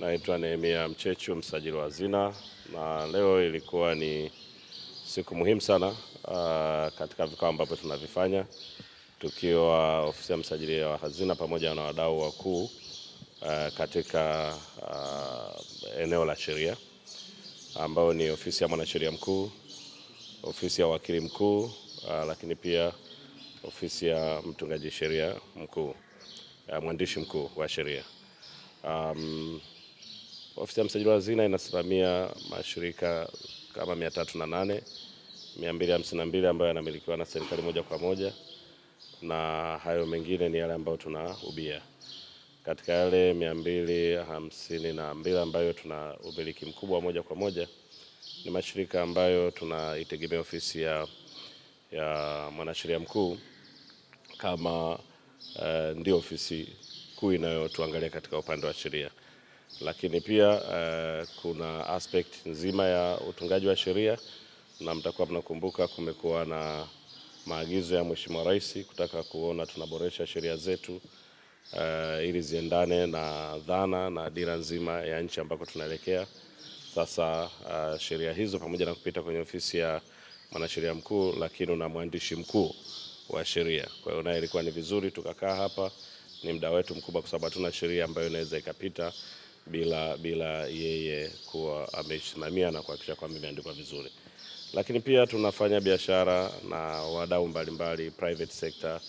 Naitwa Nehemia Mchechu, msajili wa hazina, na leo ilikuwa ni siku muhimu sana katika vikao ambavyo tunavifanya tukiwa ofisi ya msajili wa hazina pamoja na wadau wakuu katika eneo la sheria ambao ni ofisi ya mwanasheria mkuu, ofisi ya wakili mkuu, lakini pia ofisi ya mtungaji sheria mkuu, mwandishi mkuu wa sheria. Ofisi ya msajili wa hazina inasimamia mashirika kama 308, 252 ambayo yanamilikiwa na serikali moja kwa moja, na hayo mengine ni yale ambayo tunahubia. Katika yale 252 ambayo tuna umiliki mkubwa moja kwa moja ni mashirika ambayo tunaitegemea ofisi ya mwanasheria mkuu kama ndio ofisi kuu inayotuangalia katika upande wa sheria. Lakini pia kuna aspect nzima ya utungaji wa sheria, na mtakuwa mnakumbuka kumekuwa na maagizo ya Mheshimiwa Rais kutaka kuona tunaboresha sheria zetu ili ziendane na dhana na dira nzima ya nchi ambako tunaelekea. Sasa sheria hizo pamoja na kupita kwenye ofisi ya mwanasheria mkuu, lakini na mwandishi mkuu wa sheria. Kwa hiyo naye ilikuwa ni vizuri tukakaa hapa, ni muda wetu mkubwa kwa sababu hatuna sheria ambayo inaweza ikapita bila yeye kuwa amesimamia na kuhakikisha kwamba imeandikwa vizuri. Lakini pia tunafanya biashara na wadau mbalimbali, private sector,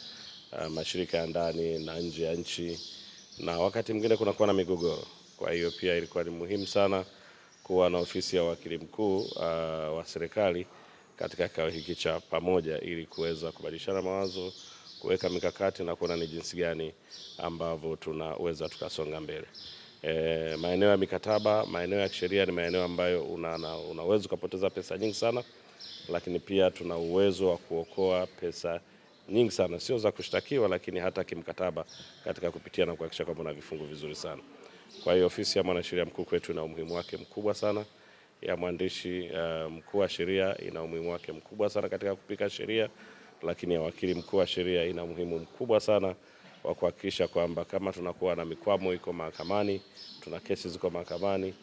mashirika ya ndani na nje ya nchi, na wakati mwingine kunakuwa na migogoro. Kwa hiyo pia ilikuwa ni muhimu sana kuwa na ofisi ya wakili mkuu wa serikali katika kikao hiki cha pamoja ili kuweza kubadilishana mawazo, kuweka mikakati na kuona ni jinsi gani ambavyo tunaweza tukasonga mbele. Maeneo ya mikataba, maeneo ya kisheria ni maeneo ambayo unaweza ukapoteza pesa nyingi sana, lakini pia tuna uwezo wa kuokoa pesa nyingi sana, sio za kushtakiwa, lakini hata kimkataba katika kupitia na kuhakikisha kwamba una vifungu vizuri sana. Kwa hiyo ofisi ya mwanasheria mkuu kwetu ina umuhimu wake mkubwa sana, ya mwandishi mkuu wa sheria ina umuhimu wake mkubwa sana katika kupika sheria, lakini ya wakili mkuu wa sheria ina umuhimu mkubwa sana wa kuhakikisha kwamba kama tunakuwa na mikwamo iko mahakamani, tuna kesi ziko mahakamani,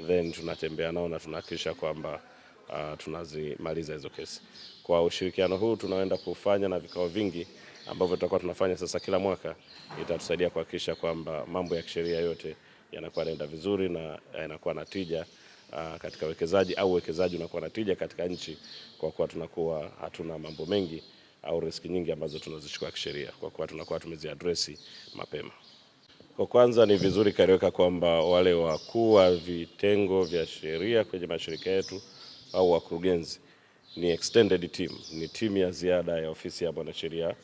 then tunatembea nao na tunahakikisha kwamba tunazimaliza hizo kesi. Kwa ushirikiano huu tunaenda kufanya na vikao vingi ambavyo tutakuwa tunafanya sasa kila mwaka, itatusaidia kuhakikisha kwamba mambo ya kisheria yote yanakuwa yanaenda vizuri na yanakuwa na tija katika uwekezaji, au uwekezaji unakuwa na tija katika nchi, kwa kuwa tunakuwa hatuna mambo mengi au riski nyingi ambazo tunazichukua kisheria, kwa kuwa tunakuwa tumeziadresi mapema. Kwa kwanza ni vizuri kariweka kwamba wale wakuu wa vitengo vya sheria kwenye mashirika yetu au wakurugenzi ni extended team, ni timu ya ziada ya ofisi ya mwanasheria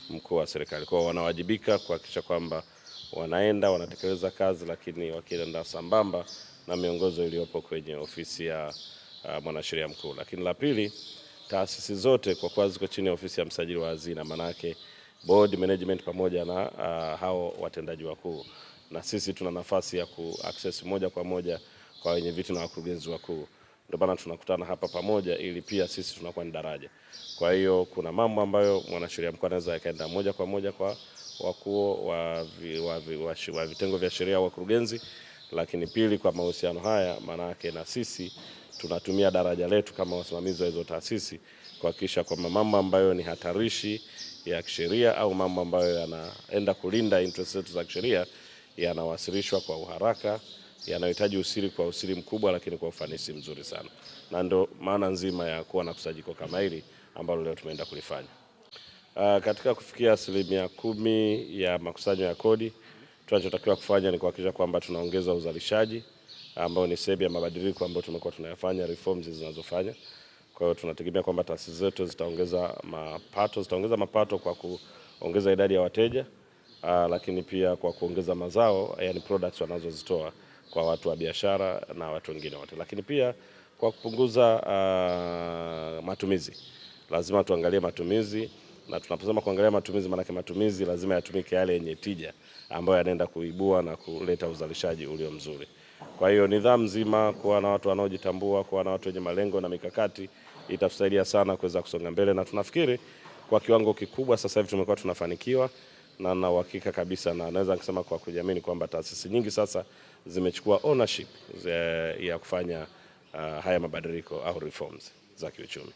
mkuu wa serikali. Kwa wanawajibika kuhakikisha kwamba wanatekeleza kazi, lakini wakienda sambamba na miongozo iliyopo kwenye ofisi ya mwanasheria mkuu. Lakini la pili, taasisi zote kwa kuwa ziko chini ya ofisi ya msajili wa hazina, manake board management pamoja na hao watendaji wakuu, na sisi tuna nafasi ya kuaccess moja kwa moja kwa wenye viti na wakurugenzi wakuu. Ndio maana tunakutana hapa pamoja ili pia sisi tunakuwa ni daraja. Kwa hiyo kuna mambo ambayo mwanasheria mkuu anaweza akaenda moja kwa moja kwa wakuu wa vitengo vya sheria au wakurugenzi, lakini pili, kwa mahusiano haya manake na sisi tunatumia daraja letu kama wasimamizi wa hizo taasisi kuhakikisha kwamba mambo ambayo ni hatarishi ya kisheria au mambo ambayo yanaenda kulinda interest zetu za kisheria yanawasilishwa kwa uharaka, yanahitaji usiri kwa usiri mkubwa, lakini kwa ufanisi mzuri sana. Na ndio maana nzima ya kuwa na kusanyiko kama hili ambalo leo tumeenda kulifanya. Katika kufikia 10% ya makusanyo ya kodi, tunachotakiwa kufanya ni kuhakikisha kwamba tunaongeza uzalishaji ambao ni sehemu ya mabadiliko ambayo tumekuwa tunayafanya, reforms zinazofanya. Kwa hiyo tunategemea kwamba taasisi zetu zitaongeza mapato kwa kuongeza idadi ya wateja, lakini pia kwa kuongeza mazao, yani products wanazozitoa kwa watu wa biashara na watu wengine wote. Lakini pia kwa kupunguza matumizi. Lazima tuangalie matumizi, na tunaposema kuangalia matumizi, maana matumizi lazima yatumike yale yenye tija ambayo yanaenda kuibua na kuleta uzalishaji ulio mzuri. Kwa hiyo nidhamu nzima, kuwa na watu wanaojitambua, kuwa na watu wenye malengo na mikakati itatusaidia sana kuweza kusonga mbele, na tunafikiri kwa kiwango kikubwa sasa hivi tumekuwa tunafanikiwa, na na uhakika kabisa, na naweza kusema kwa kujiamini kwamba taasisi nyingi sasa zimechukua ownership ya kufanya haya mabadiliko au reforms za kiuchumi.